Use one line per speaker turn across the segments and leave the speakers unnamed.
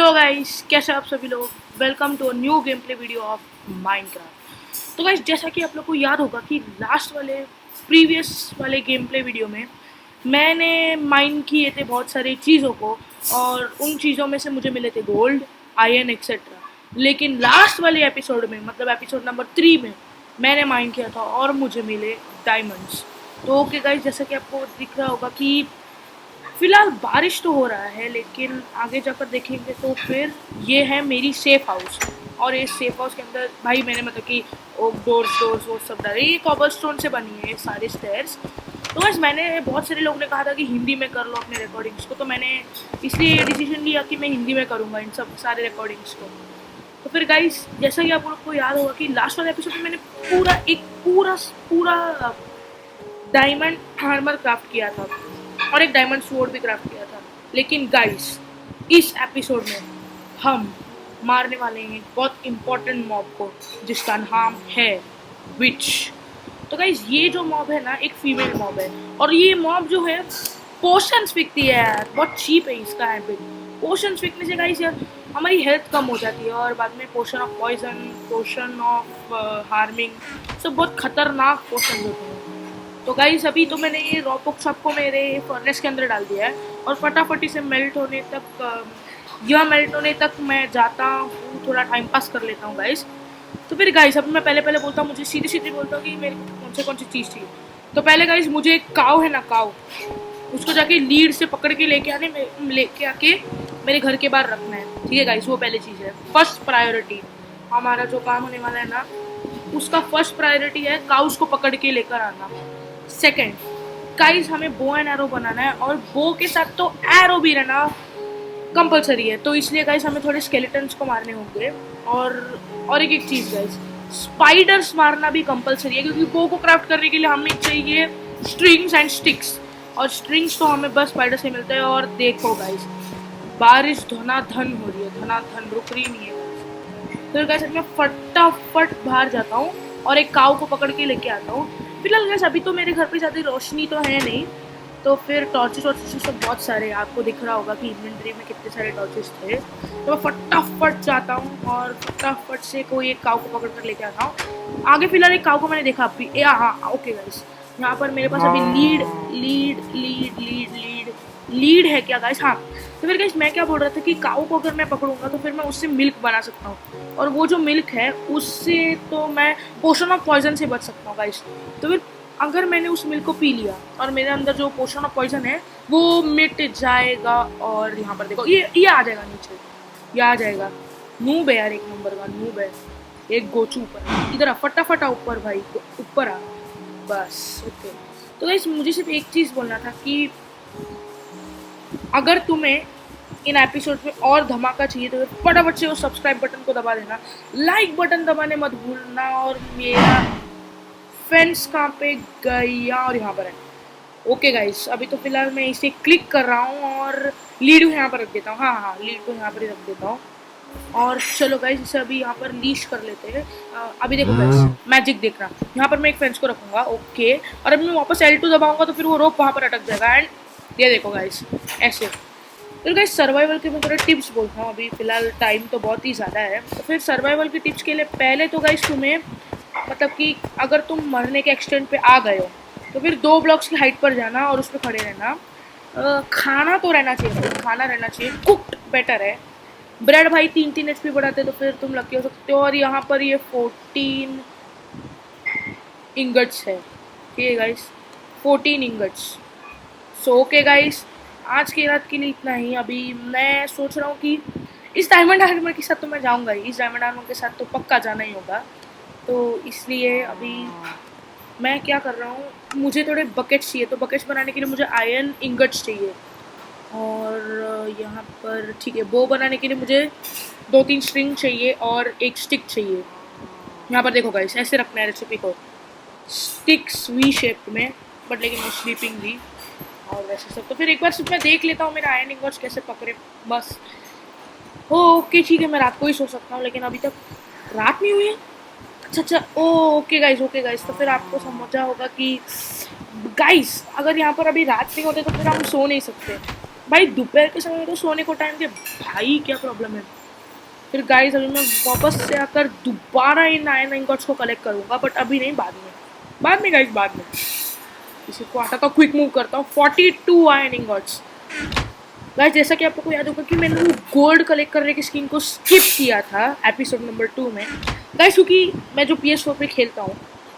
Hello guys, कैसे आप सभी लोग। Welcome to a new game play video of Minecraft. तो गाइस, जैसा कि आप लोग को याद होगा कि लास्ट वाले प्रीवियस वाले गेम प्ले वीडियो में मैंने माइन किए थे बहुत सारी चीज़ों को, और उन चीज़ों में से मुझे मिले थे गोल्ड, आयरन एक्सेट्रा। लेकिन लास्ट वाले एपिसोड में, मतलब एपिसोड नंबर 3 में, मैंने माइन किया था और मुझे मिले डायमंड्स। तो ओके गाइस, जैसा कि आपको दिख रहा होगा कि फिलहाल बारिश तो हो रहा है, लेकिन आगे जाकर देखेंगे तो फिर ये है मेरी सेफ हाउस। और इस सेफ हाउस के अंदर भाई मैंने मतलब कि ओक डोर्स वो सब डाले। ये कॉबल स्टोन से बनी है ये सारी स्टेयर्स। तो बस मैंने, बहुत सारे लोग ने कहा था कि हिंदी में कर लो अपने रिकॉर्डिंग्स को, तो मैंने इसलिए ये डिसीजन लिया कि मैं हिंदी में करूँगा इन सब सारे रिकॉर्डिंग्स को। तो फिर गाइस, जैसा कि आप लोग को याद होगा कि लास्ट वाले एपिसोड में मैंने पूरा डायमंड आर्मर क्राफ्ट किया था और एक डायमंड स्वॉर्ड भी क्राफ्ट किया था। लेकिन गाइस, इस एपिसोड में हम मारने वाले हैं बहुत इम्पोर्टेंट मॉब को, जिसका नाम है विच। तो गाइस, ये जो मॉब है ना, एक फीमेल मॉब है, और ये मॉब जो है पोशंस फेंकती है यार। बहुत चीप है इसका हैबिट। पोशंस फेंकने से गाइस यार हमारी हेल्थ कम हो जाती है, और बाद में potion of poison, potion of harming, सब बहुत खतरनाक पोशन होते हैं। तो गाइस, अभी तो मैंने ये रॉ पुक सबको मेरे फर्नेस के अंदर डाल दिया है, और फटाफटी से मेल्ट होने तक, यह मेल्ट होने तक मैं जाता हूँ, थोड़ा टाइम पास कर लेता हूँ गाइस। तो फिर गाइस, अब मैं पहले बोलता हूँ, मुझे सीधी बोलता हूँ कि मेरे को कौन सी चीज़ चाहिए। तो पहले गाइस, मुझे एक काव है ना, काव, उसको जाके लीड से पकड़ के लेके आके मेरे घर के बाहर रखना है। ठीक है गाइस, वो पहली चीज़ है, फर्स्ट प्रायोरिटी। हमारा जो काम होने वाला है ना, उसका फर्स्ट प्रायोरिटी है काउस को पकड़ के लेकर आना। सेकेंड गाइस, हमें बो एंड एरो बनाना है, और बो के साथ तो एरो भी रहना कंपलसरी है। तो इसलिए गाइस हमें थोड़े स्केलेटन्स को मारने होंगे, और एक चीज़ गाइस, स्पाइडर्स मारना भी कंपलसरी है, क्योंकि बो को क्राफ्ट करने के लिए हमें चाहिए स्ट्रिंग्स एंड स्टिक्स, और स्ट्रिंग्स तो हमें बस स्पाइडर से मिलते हैं। और देखो गाइस, बारिश धनाधन हो रही है, धनाधन रुक रही नहीं है। तो गाइस, मैं फटाफट बाहर जाता हूँ और एक काऊ को पकड़ के लेके आता हूँ। फिलहाल गाइस, अभी तो मेरे घर पे ज़्यादा रोशनी तो है नहीं, तो फिर टॉर्चेस सब बहुत सारे, आपको दिख रहा होगा कि इन्वेंट्री में कितने सारे टॉर्चेस थे। तो मैं फटाफट जाता हूँ और फटाफट से कोई एक काऊ को पकड़ कर लेके आता हूँ। आगे फिलहाल एक काऊ को मैंने देखा अभी। हाँ ओके गाइस, यहाँ पर मेरे पास अभी लीड है क्या गाइस? हाँ। तो फिर गाइस, मैं क्या बोल रहा था कि काऊ को अगर मैं पकड़ूंगा तो फिर मैं उससे मिल्क बना सकता हूँ, और वो जो मिल्क है उससे तो मैं पोशन ऑफ पॉइजन से बच सकता हूँ गाइस। तो फिर अगर मैंने उस मिल्क को पी लिया और मेरे अंदर जो पोशन ऑफ पॉइजन है वो मिट जाएगा। और यहाँ पर देखो, ये आ जाएगा नीचे, ये आ जाएगा। नूब है यार, एक नंबर का नूब है। एक गोचू ऊपर, इधर आ, फटाफट आ ऊपर भाई, ऊपर आ बस। ओके, तो गाइस, मुझे सिर्फ एक चीज़ बोलना था कि अगर तुम्हें इन एपिसोड में और धमाका चाहिए तो फटाफट से वो सब्सक्राइब बटन को दबा देना, लाइक बटन दबाने मत भूलना। और मेरा फ्रेंड्स कहाँ पे गया? और यहाँ पर है। ओके गाइस, अभी तो फिलहाल मैं इसे क्लिक कर रहा हूँ और लीड को यहाँ पर रख देता हूँ। हाँ, लीड को यहाँ पर ही रख देता हूँ। और चलो गाइस, इसे अभी यहाँ पर लीश कर लेते हैं। अभी देखो गाइस, मैजिक देख रहा, यहाँ पर मैं एक फ्रेंड्स को रखूँगा। ओके, और अभी मैं वापस L2 दबाऊँगा तो फिर वो रोप वहाँ पर अटक जाएगा। एंड ये देखो गाइस, ऐसे। फिर गाइस, सर्वाइवल के मैं थोड़े टिप्स बोलता हूँ। अभी फिलहाल टाइम तो बहुत ही ज़्यादा है, तो फिर सर्वाइवल के टिप्स के लिए पहले तो गाइस तुम्हें, मतलब कि अगर तुम मरने के एक्सटेंट पे आ गए हो तो फिर 2 ब्लॉक्स की हाइट पर जाना और उस पर खड़े रहना। खाना तो रहना चाहिए, खाना रहना चाहिए, कुक्ड बेटर है। ब्रेड भाई 3 HP बढ़ाते तो फिर तुम लकी हो सकते हो। और यहाँ पर ये 14 इंगट्स है। ठीक है guys, 14 ingots. So okay guys, आज की रात के लिए इतना ही। अभी मैं सोच रहा हूँ कि इस डायमंड आर्मर के साथ तो मैं जाऊँगा ही, इस डायमंड आर्मर के साथ तो पक्का जाना ही होगा। तो इसलिए अभी मैं क्या कर रहा हूँ, मुझे थोड़े बकेट्स चाहिए, तो बकेट्स बनाने के लिए मुझे आयरन इंगट्स चाहिए। और यहाँ पर ठीक है, बो बनाने के लिए मुझे 2-3 स्ट्रिंग चाहिए और एक स्टिक चाहिए। यहाँ पर देखो गाइस, ऐसे रखना है रेसिपी को, स्टिक्स वी शेप में, बट लेकिन वो स्लीपिंग भी और वैसे सब। तो फिर एक बार सिर्फ मैं देख लेता हूँ मेरा आयरन इंगट्स कैसे पकड़े बस। ओके ठीक है, मैं रात को ही सो सकता हूँ, लेकिन अभी तक रात नहीं हुई है। अच्छा ओके गाइस, तो फिर आपको समझा होगा कि गाइस, अगर यहाँ पर अभी रात नहीं होते तो फिर हम सो नहीं सकते। भाई दोपहर के समय में तो सोने को टाइम दे भाई, क्या प्रॉब्लम है। फिर गाइस अभी मैं वापस से आकर दोबारा इन आयरन इंगॉट्स को कलेक्ट करूंगा, बट अभी नहीं, बाद में गाइस, बाद में। इसी को आता था, क्विक मूव करता हूँ। 42 आयरन इंगॉट्स। गाइस जैसा कि आप लोगों को याद होगा कि मैंने वो गोल्ड कलेक्ट करने की स्कीम को स्किप किया था एपिसोड नंबर 2 में गाइस, क्योंकि मैं जो PS4 पे खेलता हूँ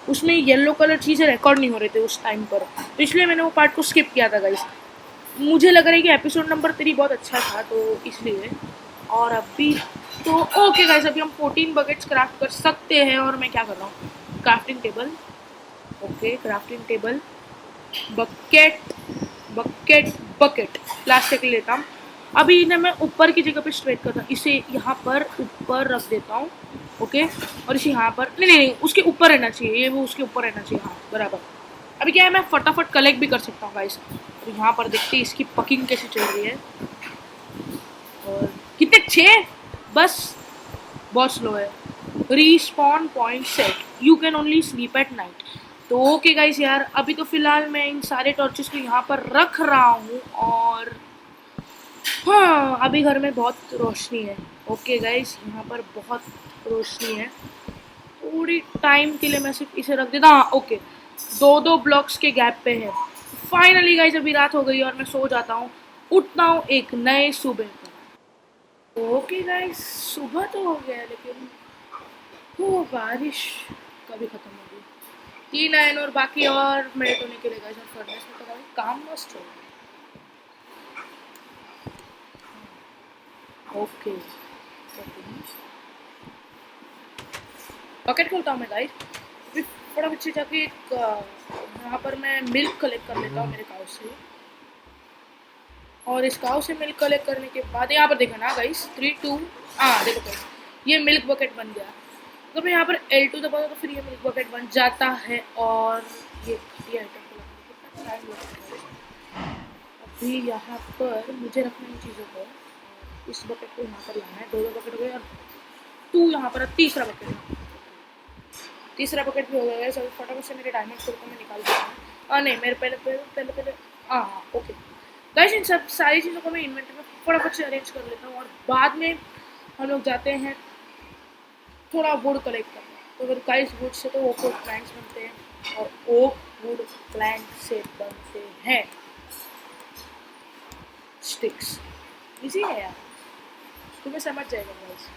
उसमें येलो कलर चीज़ें रिकॉर्ड नहीं हो रहे थे उस टाइम पर, तो इसलिए मैंने वो पार्ट को स्किप किया था गाइस। मुझे लग रहा है कि एपिसोड नंबर 3 बहुत अच्छा था, तो इसलिए। और अभी तो ओके गाइस, अभी हम 14 बकेट्स क्राफ्ट कर सकते हैं। और मैं क्या कर रहा हूँ, crafting table. Okay, crafting table, bucket, bucket, bucket, plastic लेता हूँ। अभी इन्हें मैं ऊपर की जगह पे स्ट्रेट करता हूँ, इसे यहाँ पर ऊपर रख देता हूँ। ओके, और इसे यहाँ पर, नहीं नहीं नहीं, उसके ऊपर रहना चाहिए, ये वो उसके ऊपर रहना चाहिए, हाँ बराबर। अभी क्या है, मैं फटाफट कलेक्ट भी कर सकता हूँ गाइस। तो यहाँ पर देखते हैं इसकी पकिंग कैसे चल रही है। और कितने, 6 बस, बहुत स्लो है। Respawn point set, you can only sleep at night. तो ओके गाइस यार, अभी तो फिलहाल मैं इन सारे टॉर्चेस को यहाँ पर रख रहा हूँ। और हाँ, अभी घर में बहुत रोशनी है। ओके गाइस, यहाँ पर बहुत रोशनी है। थोड़ी टाइम के लिए मैं सिर्फ इसे रख देता, हाँ ओके। 2-2 ब्लॉक्स के गैप पे है। फाइनली गाइस अभी रात हो गई और मैं सो जाता हूँ, उठता हूँ एक नए सुबह पर। ओके गाइस, सुबह तो हो गया, लेकिन वो बारिश कभी खत्म होगी। 3 आयन और बाकी और मेल्ट होने के लिए गाइस, और फर्नेस में तो भाई काम मस्त हो। ओके, बकेट खोलता हूँ मैं गाइस। अभी थोड़ा बच्चे जाके एक यहाँ पर मैं मिल्क कलेक्ट कर लेता हूँ मेरे काउ से। और इस काउ से मिल्क कलेक्ट करने के बाद यहाँ पर देखा ना गाइस, 3-2, हाँ देखो गाइस, ये मिल्क बकेट बन गया। अगर मैं यहाँ पर L2 दबाता तो फिर ये मिल्क बकेट बन जाता है। और ये घटिया आइटम को लगाने में कितना टाइम लगता है। अभी यहाँ पर मुझे रखना इन चीज़ों को, इस बकेट को यहाँ पर लाना है। 2-2 बकेट हो गए और 2 यहाँ पर, तीसरा बकेट, तीसरा बकेट भी हो गया है। सभी फटाफट से मेरे डायमंड को मैं निकाल देता हूँ। नहीं, मेरे पहले पहले पहले पहले हाँ हाँ ओके गाइस, इन सब सारी चीज़ों को मैं इन्वेंटरी में फटाफट से अरेंज कर लेता हूँ। और बाद में हम लोग जाते हैं थोड़ा वुड कलेक्ट करना। तो फिर गाइस वुड से तो ओक वुड प्लैंक्स बनते हैं, और ओक वुड प्लैंक से बनते हैं स्टिक्स। इजी है यार, तुम्हें समझ जाएगा गाइस।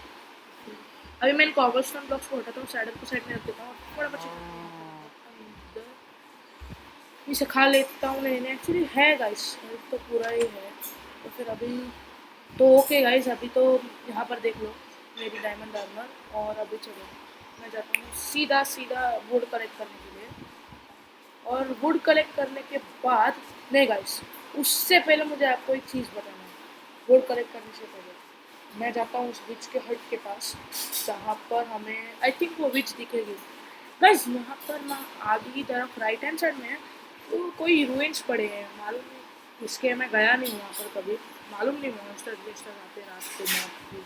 अभी मैं इन कॉबलस्टोन ब्लॉक्स को हटाता हूँ, सैडल को साइड में रख देता हूँ, थोड़ा बच्चे इसे खा लेता हूँ। नहीं नहीं, एक्चुअली है गाइस, हेल्थ तो पूरा ही है। तो फिर अभी तो ओके गाइस, अभी तो यहाँ पर देख लो मेरी डायमंड आर्मर। और अभी चलो मैं जाता हूँ सीधा सीधा वुड कलेक्ट करने के लिए। और वुड कलेक्ट करने के बाद, नहीं गाइस, उससे पहले मुझे आपको एक चीज़ बताना है। वुड कलेक्ट करने से पहले मैं जाता हूँ उस विच के हट के पास, जहाँ पर हमें आई थिंक वो विच दिखेगी गाइस। यहाँ पर ना आगे की तरफ राइट हैंड साइड में है, तो कोई रूइंस पड़े हैं, मालूम नहीं इसके, मैं गया नहीं वहाँ पर कभी, मालूम नहीं मॉन्स्टर वेस्टर आते रास्ते में।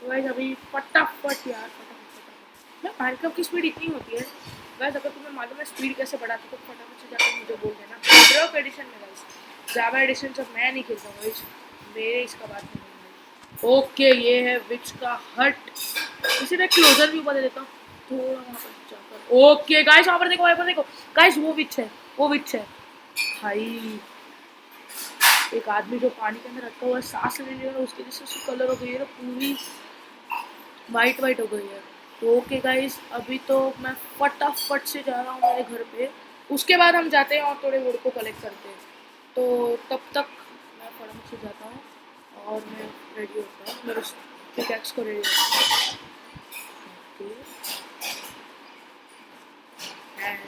तो गाइस अभी फटाफट यार, फटाफट मैं माइनक्राफ्ट की स्पीड इतनी होती है गाइस, अगर तुम्हें मालूम है स्पीड कैसे बढ़ाती तो फटाफट से जाकर मुझे बोल देना। बेडरॉक एडिशन में गाइस, जावा एडिशन जब मैं नहीं खेलता हूँ गाइस, मेरे इसका बात नहीं है। ओके, ये है विच का हट। इसे मैं क्लोजर भी बदल देता हूँ थोड़ा वहाँ पर जाकर। ओके गाइस, वहाँ पर देखो, वहाँ पर देखो गाइस, वो विच है, वो विच है भाई। एक आदमी जो पानी के अंदर रखा हुआ है, सांस लेने लगा, उसके जैसे उसकी कलर हो गई है, पूरी वाइट वाइट हो गई है। तो ओके गाइस, अभी तो मैं फटाफट से जा रहा हूँ मेरे घर पे। उसके बाद हम जाते हैं और थोड़े वुड को कलेक्ट करते हैं। तो तब तक मैं फटाफट से जाता हूँ और मैं रेडी होता हूँ, मेरे पिकैक्स को रेडी होता हूँ। एंड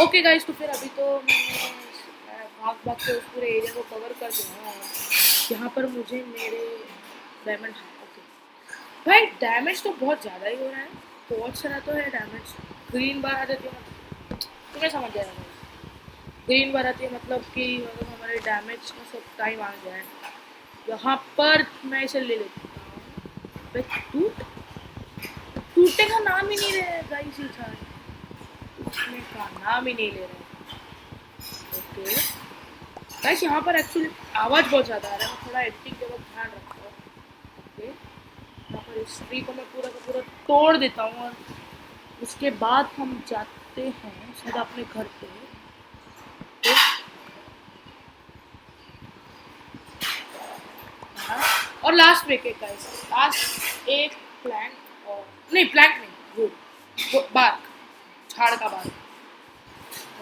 ओके गाइस, तो फिर अभी तो मैं भाग भाग के उस पूरे एरिया को कवर कर दिया हूँ। यहाँ पर मुझे मेरे डायमंड, ओके भाई डैमेज तो बहुत ज़्यादा ही हो रहा है, बहुत सारा तो है डैमेज। ग्रीन बार आ जाती है, मतलब तुम्हें समझ जाएगा भाई। ग्रीन बार आती है मतलब कि मतलब हमारे डैमेज का सब टाइम आ गया है। यहाँ पर मैं इसे ले लेती हूँ। टूट टूटने का नाम ही नहीं ले रहा गाइस, टूटने का नाम ही नहीं ले रहा। ओके गाइस यहाँ पर एक्चुअली आवाज़ बहुत ज़्यादा आ रहा है, मैं थोड़ा एडिटिंग के वक्त ध्यान रखता हूँ। ओके, यहाँ पर इस ट्री को मैं पूरा का पूरा तोड़ देता हूँ और उसके बाद हम जाते हैं सीधा अपने घर पे। तो, हाँ, और लास्ट में एक गाइस, लास्ट एक प्लांट, और नहीं प्लांट नहीं, वो बार्क, झाड़ का बार्क।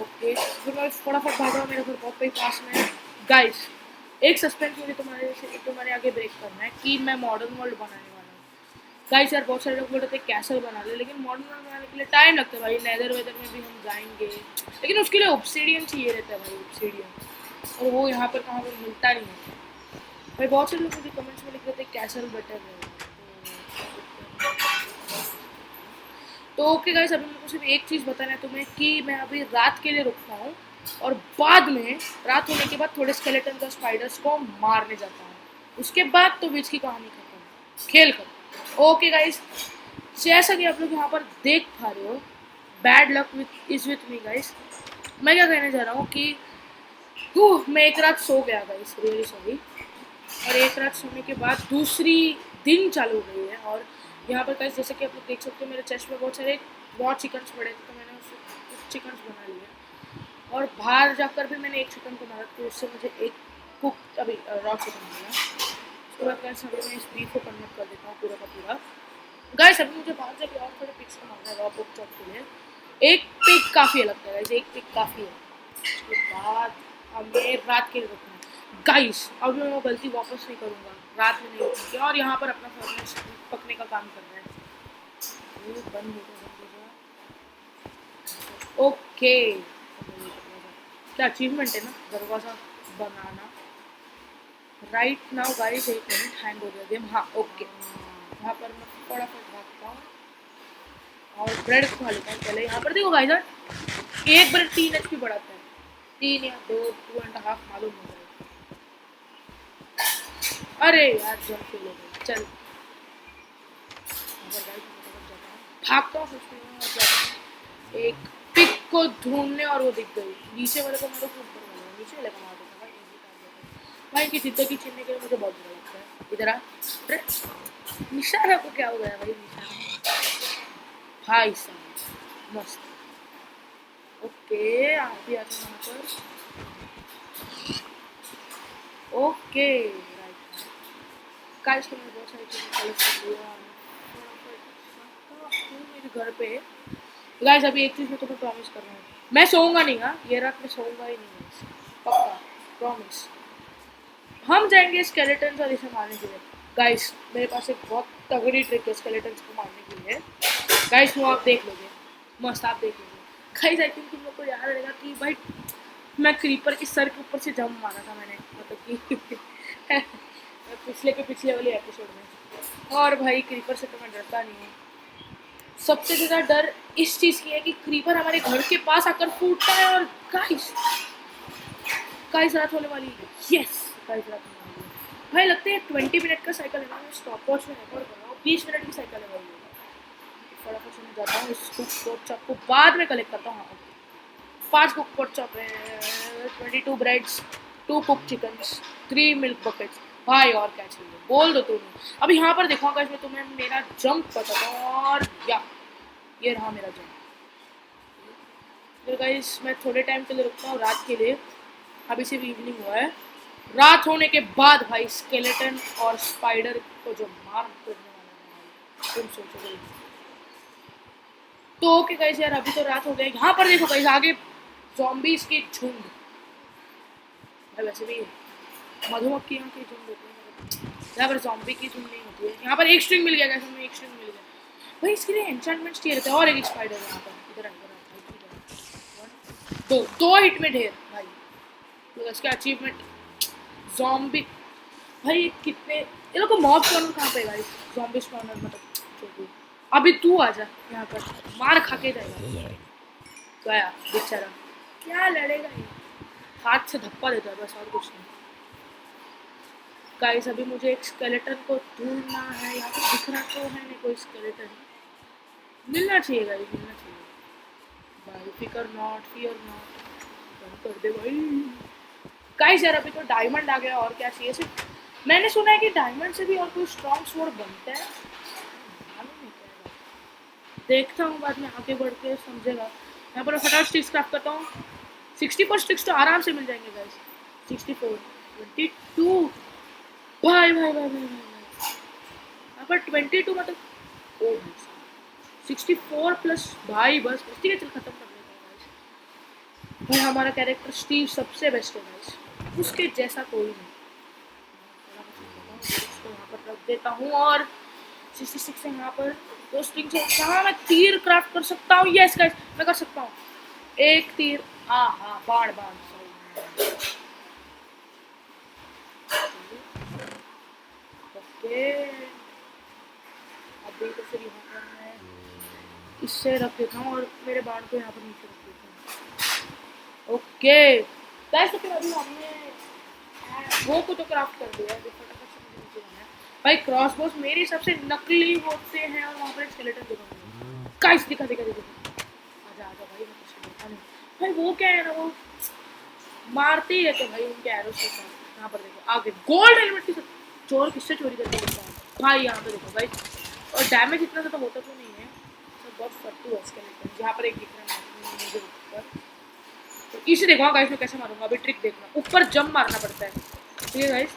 ओके, फिर मैं फटाफट भाग रहा हूँ, मेरे घर बहुत ही पास में है। गाइस एक सस्पेंस मुझे तुम्हारे आगे ब्रेक करना है कि मैं मॉडर्न वर्ल्ड बनाने वाला हूँ। गाइस यार बहुत सारे लोग बोलते थे कैसल बना ले, लेकिन मॉडर्न वर्ल्ड बनाने के लिए टाइम लगता है भाई। नेदर वेदर में भी हम जाएंगे, लेकिन उसके लिए ऑब्सीडियन चाहिए रहता है भाई, ऑब्सीडियन, और वो यहाँ पर कहाँ पर मिलता नहीं है भाई। बहुत से लोग मुझे कमेंट्स में लिख रहे थे कैसल बेटर है। तो ओके गाइस, अभी मेरे को सिर्फ एक चीज़ बताना है तुम्हें कि मैं अभी रात के लिए रुकता हूँ और बाद में रात होने के बाद थोड़े स्केलेटन और स्पाइडर्स को मारने जाता हूँ। उसके बाद तो विच की कहानी खत्म, खेल खत्म। ओके गाइस, जैसा कि आप लोग यहाँ पर देख पा रहे हो, bad luck is with me guys. मैं क्या कहने जा रहा हूँ कि मैं एक रात सो गया गाइस, रियली सॉरी। और एक रात सोने के बाद दूसरी दिन चालू हो गई है। और यहाँ पर गाइस जैसे कि आप लोग देख सकते हो, मेरे चेस्ट में बहुत सारे रॉ चिकन्स पड़े थे, तो मैंने उससे कुछ चिकन्स बना लिए। और बाहर जाकर भी मैंने एक चिकन को मारा, तो उससे मुझे एक कुक अभी रॉ चिकन मिला। उसके बाद गाइस अभी मैं इस बीफ को कन्वर्ट कर देता हूँ पूरा का पूरा। गाइस अभी मुझे बाहर जाकर और थोड़े पिक्स को मारना है रॉ पोक चॉप के लिए। एक पिक काफ़ी है लगता है गाइस, एक पिक काफ़ी है। उसके बाद हमें रात के लिए रखना है गाइस। अब मैं वो गलती वापस नहीं करूँगा, रात में नहीं रुकूंगी। और यहाँ पर अपना फर्नेस पकने का काम कर रहा है। ये बंद हो गया। ओके, क्या अचीवमेंट है ना दरवाज़ा बनाना। राइट नाउ गाइस, एक मिनट, हैंग हो गया गेम। हाँ ओके, यहाँ पर मैं फटाफट भागता हूँ और ब्रेड खा लेता हूँ पहले। यहाँ पर देखो गाइस, एक ब्रेड 3 HP बढ़ाता है, 3 या 2.5 मालूम हो जाएगा। अरे यार जंप फेल हो गया। चल भागता हूँ, एक पिक को ढूंढने, और वो दिख गई। नीचे वाले को मेरे को ऊपर वाला नीचे वाले को मार देता भाई, भाई इनकी जिंदगी छीनने के लिए मुझे बहुत बुरा लगता है। इधर आ, अरे निशाना को क्या हो गया भाई, निशाना भाई साहब मस्त। ओके आप भी आते हैं यहाँ पर। ओके राइट गाइस, तो मैं बहुत सारी चीज़ें कलेक्ट कर लिया मेरे घर पे। गाइस अभी एक चीज़ मैं तुम्हें प्रॉमिस कर रहा हूँ, मैं सोऊंगा नहीं। हाँ ये रात में सोऊंगा ही नहीं, पक्का प्रॉमिस। हम जाएंगे स्केलेटन्स और इसे मारने के लिए। गाइस मेरे पास एक बहुत तगड़ी ट्रिक है स्केलेटन्स को मारने के लिए। गाइस वो आप देख लोगे, मस्त आप देख लोगे। गाइस आई थिंक तुम लोग को याद रहेगा कि भाई मैं क्रीपर के सर के ऊपर से जंप मारा था मैंने, मतलब कि पिछले वाले एपिसोड में। और भाई क्रीपर से तो मैं डरता नहीं हूँ। सबसे ज़्यादा डर इस चीज़ की है कि क्रीपर हमारे घर के पास आकर फूटता है। और गाइस गाइस रात होने वाली है, यस गाइस रात होने वाली है भाई। लगते हैं 20 मिनट का साइकिल है ना, मैं स्टॉप वॉच में रिकॉर्ड कर रहा हूँ, 20 मिनट की साइकिल है भाई। फटाफट से मैं जाता हूँ, इस कुक पोर्क चॉप को बाद में कलेक्ट करता हूँ। हाँ 5 कुक पोर्क चॉप है, 22 breads, 2 cook chickens, 3 milk buckets. भाई और क्या चाहिए बोल दो तुम। अब यहाँ पर देखो गाइस, मैं तुम्हें मेरा जंप बताता हूँ। और या ये रहा मेरा जंप। फिर गाइस मैं थोड़े टाइम के लिए रुकता हूँ रात के लिए। अभी सिर्फ इवनिंग हुआ है। रात होने के बाद भाई स्केलेटन और स्पाइडर को जो मार करने वाला है तुम सोचोगे। तो ओके गाइस यार अभी तो रात हो गई। यहाँ पर देखो गाइस आगे ज़ॉम्बीज के झुंड। भाई वैसे भी मधुमक्खियों के झुंड होते हैं, यहाँ पर ज़ॉम्बी की झुंड नहीं होती है। यहाँ पर एक स्ट्रिंग मिल गया गाइस, हमें एक स्ट्रिंग मिल गया भाई। इसके लिए एन्चेंटमेंट्स चाहिए रहता है। और एक स्पाइडर यहाँ पर, इधर दो हिट में ढेर भाई। तो इसका अचीवमेंट ज़ॉम्बी भाई कितने ये लोग को मॉब स्पॉनर कहाँ पे गाइस, ज़ॉम्बी स्पॉनर मतलब। अभी तू आ जा यहाँ पर, मार खा के जाएगा गया बेचारा। क्या लड़ेगा ये, हाथ से धप्पा देता है बस, और कुछ नहीं। गाइस अभी मुझे एक स्केलेटन को ढूंढना है। यहाँ पे दिख रहा तो है नहीं कोई स्केलेटन, मिलना चाहिए गाइस, मिलना चाहिए भाई। फिकर नॉट, फियर नॉट, कर दे भाई। गाइस यार अभी तो डायमंड आ गया और क्या चाहिए। सिर्फ मैंने सुना है कि डायमंड से भी और कोई स्ट्रॉन्ग स्वॉर्ड बनता है, मालूम नहीं क्या है। देखता हूँ बाद में आगे बढ़ के समझेगा। यहाँ पर फटाफट स्टिक्स क्राफ्ट करता हूँ। 60 पर स्टिक्स तो आराम से मिल जाएंगे गाइस। 64 22 भाई यहाँ पर 22 मतलब ओ 64 प्लस भाई बस ठीक है चल खत्म कर देता हूँ गाइस। भाई हमारा कैरेक्टर स्टीव सबसे बेस्ट है गाइस, उसके जैसा कोई नहीं। इसको यहाँ पर रख देता हूँ और 66 है यहाँ पर। दो स्ट्रिंग से कहाँ मैं तीर क्राफ्ट कर सकता हूँ। यस गाइस मैं कर सकता हूँ एक तीर। हाँ हाँ बाढ़ बाढ़ ओके। अभी तो फिर यहाँ पर मैं इससे रख देता हूँ और मेरे बाढ़ को यहाँ पर नीचे रख देता हूँ। ओके गाइस तो फिर अभी हमने वो को तो क्राफ्ट कर दिया है। भाई क्रॉसबोस मेरे हिसाब से नकली होते हैं और वहाँ पर एक स्केलेटन दिखा गाइस दिखा दिखा दिखा आजा आजा भाई मैं कुछ देखा नहीं। भाई वो क्या है ना वो मारते ही रहते भाई उनके एरोस के साथ। यहाँ पर देखो आगे गोल्ड हेलमेट की चोर किससे चोरी करके देता है भाई। यहाँ पे देखो भाई और डैमेज इतना ज़्यादा होता तो नहीं है, सब बहुत फट्टू है स्केलेटन। यहाँ पर एक दिख रहा है मुझे ऊपर, तो इसे देखो गाइस मैं कैसे मारूंगा। अभी ट्रिक देखना, ऊपर जंप मारना पड़ता है ठीक है गाइस।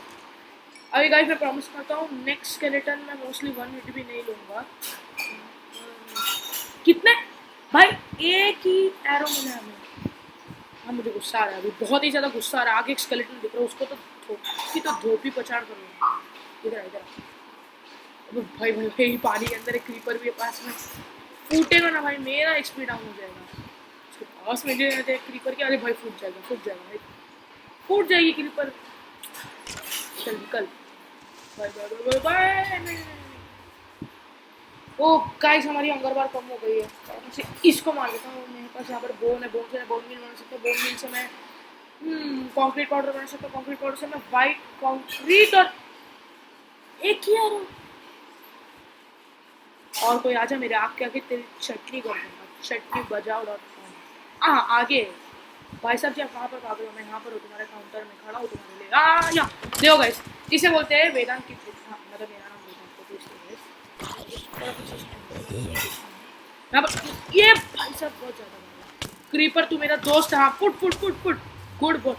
अभी गाइस मैं प्रॉमिस करता हूँ नेक्स्ट स्केलेटन में मोस्टली 1 हिट भी नहीं लूँगा। कितने भाई एक ही एरो मिला हमें। हाँ मुझे गुस्सा आ रहा है अभी, बहुत ही ज़्यादा गुस्सा आ रहा है। आगे एक स्केलेटन दिख रहा है उसको तो उसकी तो धोपी पछाड़ करो। इधर इधर भाई भाई भाई पानी के अंदर एक क्रीपर भी है पास में, फूटेगा ना भाई मेरा एक्सपी डाउन हो जाएगा। उसके पास में जो क्रीपर के, अरे भाई फूट जाएगा भाई फूट जाएगी क्रीपर। चल निकल बाय बाय बाय बाय। ओ गाइस हमारी हंगर बार कम हो गई है, तो इसको मार देता हूँ। मेरे पास यहाँ पर बोन है, बोन से बोन मिल बना सकता हूँ, बोन मिल से मैं कंक्रीट पाउडर बना सकता हूँ, कंक्रीट पाउडर से मैं वाइट कंक्रीट और एक ही यार और कोई आजा मेरे आग के आगे तेरी चटनी कर दूंगा। चटनी बजाओ .com आगे भाई साहब जी आप वहाँ पर भाग रहे हो, मैं यहाँ पर हूँ तुम्हारे काउंटर में खड़ा हूँ तुम्हारे लिए। या देखो गाइस इसे बोलते हैं वेदांत की मतलब मेरा नाम यहाँ पर ये भाई साहब बहुत ज़्यादा क्रीपर तू मेरा दोस्त है। हाँ foot foot foot foot good boy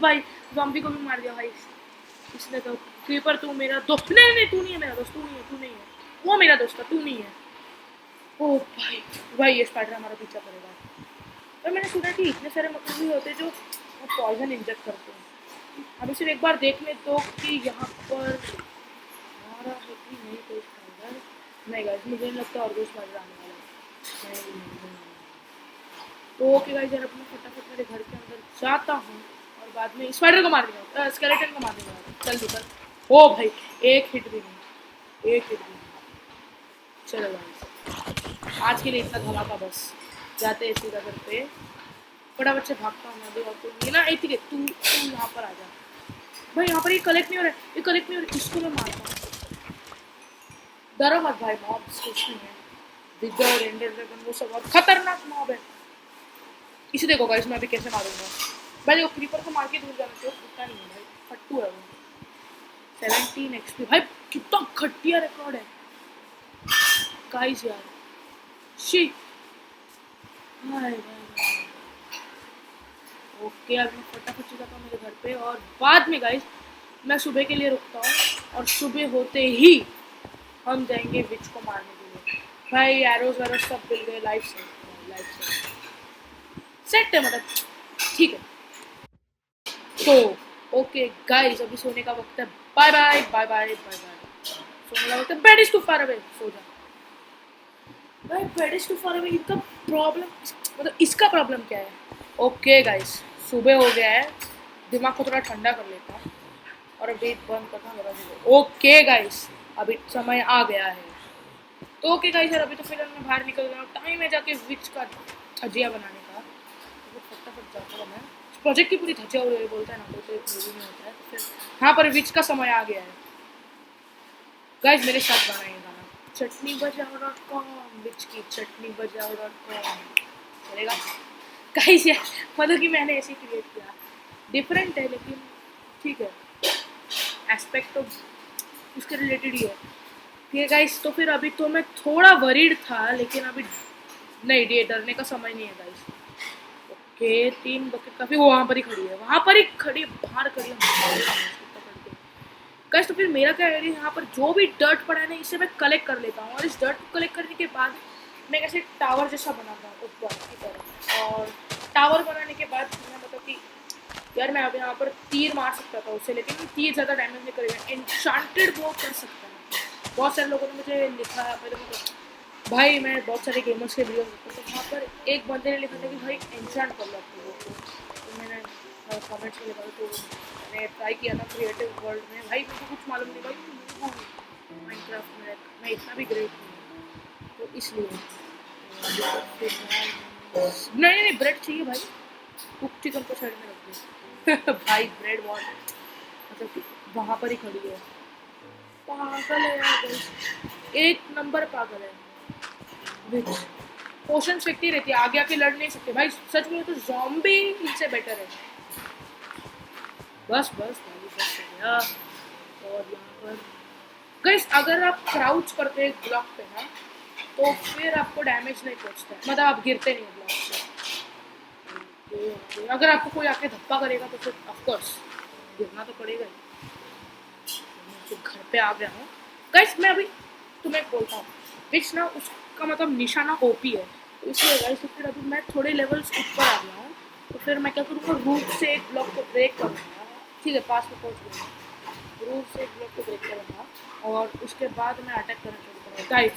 भाई जॉम्बी को भी मार दिया भाई इसने तो। क्रीपर तू मेरा दोस्त नहीं नहीं तू नहीं है मेरा दोस्त, तू नहीं है वो मेरा दोस्त था, तू नहीं है। ओ भाई भाई ये स्पाइडर हमारा पीछा करेगा। और मैंने सुना कि इतने सारे मकड़ी होते हैं जो पॉइजन इंजेक्ट करते हैं। अभी सिर्फ एक बार देखने दो कि यहाँ पर हमारा है कि नहीं कोई स्पाइडर। नहीं गाइस मुझे नहीं लगता और कोई स्पाइडर आने वाला है। तो ओके गाइस यार अपना फटाफट मेरे घर के अंदर जाता हूँ और बाद में स्पाइडर को मार देगा, स्केलेटन को मार देगा। चल निकल। ओ भाई एक हिट भी नहीं, एक हिट भी नहीं। चलो गाइस आज के लिए इतना धमाका बस, जाते हैं सीधा घर पे फटाफट से भागता हूँ मैं भी। और तो ये ना ठीक है तू यहाँ पर आ जा भाई। यहाँ पर ये कलेक्ट नहीं हो रहा है, ये कलेक्ट नहीं हो रहा है, इसको मैं मारता हूँ। डरो मत भाई मॉब्स कुछ नहीं है, विदर एंडर ड्रैगन वो सब बहुत खतरनाक मॉब है। इसे देखो गाइस मैं अभी कैसे मारूंगा भाई। देखो क्रीपर को मार के दूर जाना चाहिए, उतना नहीं है भाई फट्टू है वो। 17 एक्सपी भाई कितना घटिया रिकॉर्ड है गाइस यार। शी भाई ओके अब मैं फटाफट से जाता हूँ मेरे घर पे और बाद में गाइस मैं सुबह के लिए रुकता हूँ और सुबह होते ही हम जाएंगे विच को मारने के लिए। भाई एरोज वैरोज सब मिल गए, लाइफ सेट है मतलब ठीक है। तो ओके गाइस अभी सोने का वक्त है। Bye bye bye bye bye bye. सोने का वक्त है। Bed is too far away, सो जा भाई। Bed is too far away इनका प्रॉब्लम मतलब इसका प्रॉब्लम क्या है। ओके गाइस सुबह हो गया है, दिमाग को थोड़ा ठंडा कर लेता हूँ और अभी बंद करना मेरा। ओके गाइस अभी समय आ गया है। तो ओके गाइस यार अभी तो फिलहाल मैं बाहर निकल रहा हूँ, टाइम है जाके विच का धजिया बनाने का। तो फटाफट जाता हूँ मैं, प्रोजेक्ट की पूरी धजिया बोलता है ना कोई तो नहीं होता है। तो फिर यहाँ पर विच का समय आ गया है। गाइस मेरे साथ गाना है गाना चटनी बजाओ .com, विच की चटनी बजाओ .com चलेगा गाइस यार। मतलब कि मैंने ऐसे क्रिएट किया, डिफरेंट है लेकिन ठीक है, एस्पेक्ट तो उसके रिलेटेड ही है। ठीक है गाइस, तो फिर अभी तो मैं थोड़ा वरीड था, लेकिन अभी नहीं, ये डरने का समय नहीं है गाइस। ओके, 3 बकेट काफी, वो वहाँ पर ही खड़ी है, वहाँ पर ही खड़ी, बाहर खड़ी है गाइस। तो फिर मेरा क्या है, यहाँ पर जो भी डर्ट पड़ा है ना, इसे मैं कलेक्ट कर लेता हूँ, और इस डर्ट को कलेक्ट करने के बाद मैं कैसे टावर जैसा बनाता हूँ ऊपर की तरफ। और टावर बनाने के बाद मैं मतलब कि यार मैं अब यहाँ पर तीर मार सकता था उससे, लेकिन तीर ज़्यादा डैमेज नहीं करेगा, एन्चांटेड वो कर सकता है। बहुत सारे लोगों ने मुझे लिखा है मेरे को, भाई मैं बहुत सारे गेमर्स के वीडियो देखता हूँ, तो वहाँ पर एक बंदे ने लिखा था कि भाई एन्चांट कर लो अपने वो को, तो मैंने कमेंट्स में लिखा, तो मैंने ट्राई किया था क्रिएटिव वर्ल्ड में। भाई मुझे कुछ मालूम नहीं भाई, माइनक्राफ्ट में मैं इतना भी ग्रेट नहीं हूँ, तो इसलिए नहीं नहीं ब्रेड चाहिए भाई, कुक चिकन को साइड में रख दो भाई ब्रेड बहुत मतलब वहाँ पर ही खड़ी है, पागल है यार guys, एक नंबर पागल है। विच पोशन फेंकती रहती है, आगे आके लड़ नहीं सकते भाई, सच में तो ज़ॉम्बी इनसे बेटर है। बस बस भाई बस हो गया। और यहाँ पर गाइस अगर आप क्राउच करते हैं ब्लॉक पे ना, तो फिर आपको डैमेज नहीं पहुँचता है, मतलब आप गिरते नहीं ब्लॉक से। अगर आपको कोई आके धक्का करेगा तो फिर ऑफकोर्स गिरना तो पड़ेगा ही। तो घर पे आ गया हूँ गाइस, मैं अभी तुम्हें बोलता हूँ, विच ना उसका मतलब निशाना ओपी है, तो इसलिए गाइस फिर अभी मैं थोड़े लेवल्स ऊपर आ गया हूँ, तो फिर मैं क्या करूँगा, रूफ से एक ब्लॉक को ब्रेक करूँगा। ठीक है, पास में पहुँच गया, रूफ से एक ब्लॉक को ब्रेक करूँगा, और उसके बाद मैं अटैक करना शुरू करूँगा। गाइस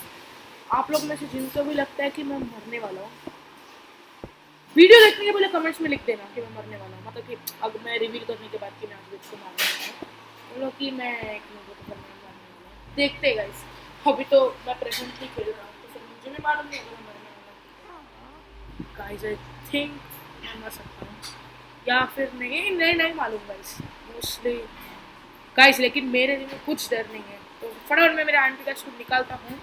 आप लोग में से जिनको भी लगता है कि मैं मरने वाला हूँ, वीडियो देखने के पहले कमेंट्स में लिख देना कि मैं मरने वाला हूँ, मतलब कि अब मैं रिवील करने के बाद कि मैं आज विच को मारने वाला हूँ, बोलो कि मैं एक लोगों को मरने वाला हूँ। देखते गाइस, अभी तो मैं प्रेजेंटली खेल रहा हूँ, तो फिर मुझे भी मालूम नहीं अगर मैं मरने वाला हूँ। गाइस आई थिंक मैं मर सकता हूँ, या फिर नहीं नहीं नहीं मालूम गाइस, मोस्टली गाइस, लेकिन मेरे लिए कुछ डर नहीं है, तो फटाफट मैं मेरे आंटी का सूट निकालता हूँ।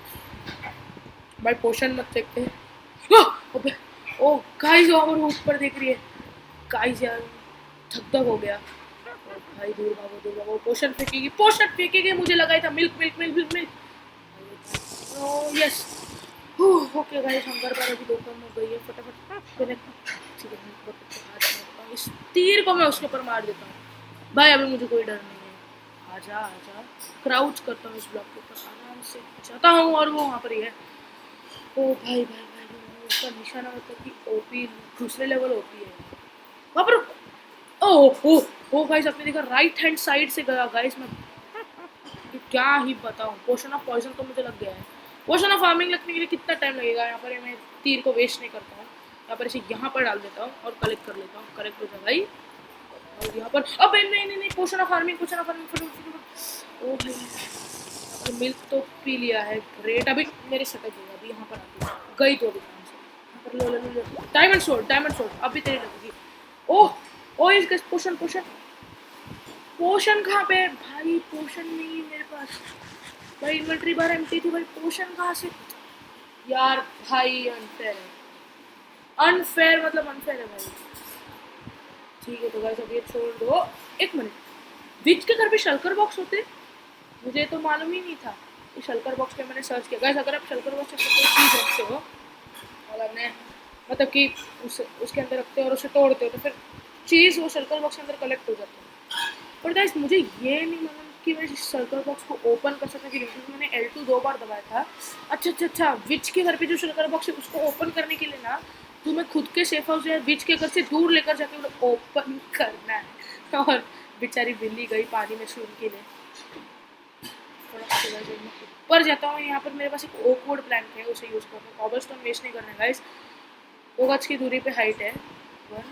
भाई पोशन मत फेंकते, ओ गाइस और ऊपर देख रही है गाइस, यार धक धक हो गया। ओ भाई दूर भागो, पोशन फेंकेगी, पोशन फेंकेगी, मुझे लगा था milk milk milk milk milk. ओ यस, ओके गाइस हम घर पर अभी दो कम हो गई है, फटाफट ठीक है, इस तीर को मैं उसके ऊपर मार देता हूँ। भाई अभी मुझे कोई डर नहीं है, आजा आजा, क्राउच करता हूँ इस ब्लॉक के ऊपर, आराम से जाता हूँ, और वो वहाँ पर ही है। ओ भाई भाई भाई उसका निशाना मतलब कि ओपी, दूसरे लेवल ओपी है वहाँ पर। ओ ओ गाइस आपने देखा राइट हैंड साइड से गया गाइस, मैं क्या ही बताऊँ, पोशन ऑफ पॉइजन तो मुझे लग गया है। पोशन ऑफ फार्मिंग लगने के लिए कितना टाइम लगेगा, यहाँ पर मैं तीर को वेस्ट नहीं करता हूँ, यहाँ पर इसे यहाँ पर डाल देता हूँ और कलेक्ट कर लेता हूँ, कलेक्ट हो जाएगा भाई। और यहाँ पर अब नहीं पोशन ऑफ फार्मिंग, ओ भाई मिल्क तो पी लिया है, ग्रेट। अभी मेरे सटक गई, अभी यहाँ पर आती गई तो अभी काम से, यहाँ पर लो डायमंड सोर्ड अभी तेरी लगेगी। ओह ओ इस पोशन पोशन पोशन कहाँ पे भाई, पोशन नहीं है मेरे पास भाई, इन्वेंटरी बार एम्प्टी थी भाई, पोशन कहाँ से यार भाई, अनफेयर है, अनफेयर मतलब अनफेयर है भाई। ठीक है तो गाइस अब ये छोड़ दो, एक मिनट, विच के घर पे शल्कर बॉक्स होते, मुझे तो मालूम ही नहीं था। इस शल्कर बॉक्स पे मैंने सर्च किया गाइस, अगर आप शल्कर बॉक्स पे कोई चीज़ रखते हो और आपने मतलब कि उसके अंदर रखते हो और उसे तोड़ते हो, तो फिर चीज़ वो शल्कर बॉक्स के अंदर कलेक्ट हो जाती है। पर गाइस मुझे ये नहीं मालूम कि मैं इस सर्कल बॉक्स को ओपन कर सकता कि नहीं, क्योंकि मैंने L2 2 बार दबाया था। अच्छा विच के घर पे जो सर्कल बॉक्स है उसको ओपन करने के लिए ना, तुम्हें खुद के सेफ हाउस या विच के घर से दूर लेकर जाके ओपन करना है। और बेचारी बिल्ली गई पानी में स्विम के लिए, ऊपर जाता हूँ। यहाँ पर मेरे पास एक ओक वुड प्लांट है, उसे यूज़ करता हूँ, कॉबलस्टोन वेस्ट नहीं करना गाइस। 2 गज की दूरी पे हाइट है, 1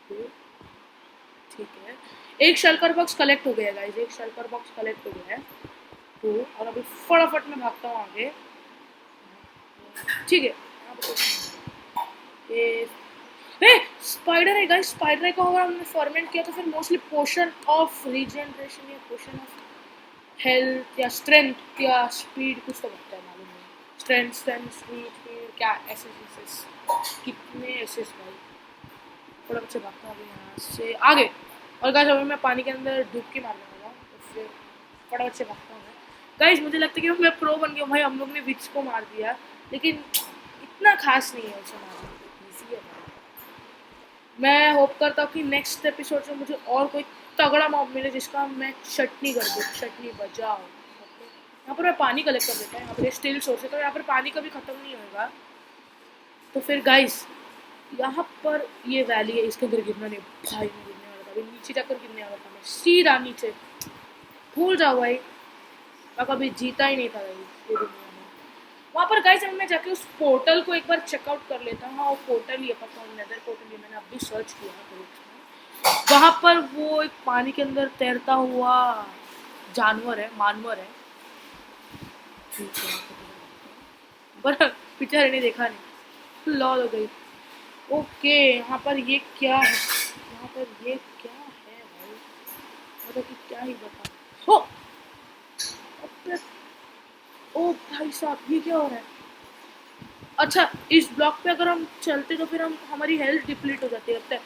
2, ठीक है, एक शल्कर बॉक्स कलेक्ट हो गया गाइस, एक शल्कर बॉक्स कलेक्ट हो गया है 2, और अभी फटाफट में भागता हूँ आगे। ठीक है ये स्पाइडर है गाइस, स्पाइडर को अगर हमने फर्मेंट किया तो फिर मोस्टली पोशन ऑफ रीजनरेशन या पोशन ऑफ हेल्थ या स्ट्रेंथ या स्पीड कुछ तो बनता है, मालूम नहीं, स्ट्रेंथ स्पीड क्या एस कितने एस भाई। थोड़ा बच्चे भागता हूँ अभी यहाँ से आगे। और गाइस अभी मैं पानी के अंदर डुबकी मारने वाला हूँ, तो फिर थोड़ा बच्चे भागता हूँ। गाइस मुझे लगता है कि मैं प्रो बन गया हूँ भाई। हम लोग ने विच को मार दिया, लेकिन इतना खास नहीं है उसे मारना, इजी है भाई। मैं होप करता हूँ कि नेक्स्ट एपिसोड में मुझे और कोई तगड़ा मॉब मिले जिसका मैं चटनी कर दूँ, चटनी बजाओ। यहाँ पर मैं पानी कलेक्ट कर लेता हूँ, यहाँ पर स्टील सोर्स है तो यहाँ पर पानी कभी ख़त्म नहीं होगा। तो फिर गाइस यहाँ पर ये वैली है, इसके अंदर गिरना नहीं भाई, मैं गिरने वाला था अभी, नीचे जाकर गिरने वाला था मैं, सीधा नीचे। भूल जाओ भाई, मैं कभी जीता ही नहीं था भाई ये दुनिया में। वहाँ पर गाइस मैं जाके उस पोर्टल को एक बार चेकआउट कर लेता हूँ। हाँ वो पोर्टल ही है, पता नहीं नेदर पोर्टल ही, मैंने अभी सर्च किया है। वहाँ पर वो एक पानी के अंदर तैरता हुआ जानवर है, मानवर है, पर पिक्चर नहीं देखा नहीं, लॉल हो गई। ओके यहाँ पर ये क्या है, यहाँ पर ये क्या है भाई, मतलब कि क्या ही बता। ओ ओ भाई साहब ये क्या हो रहा है। अच्छा इस ब्लॉक पे अगर हम चलते तो फिर हम हमारी हेल्थ डिप्लीट हो जाती है।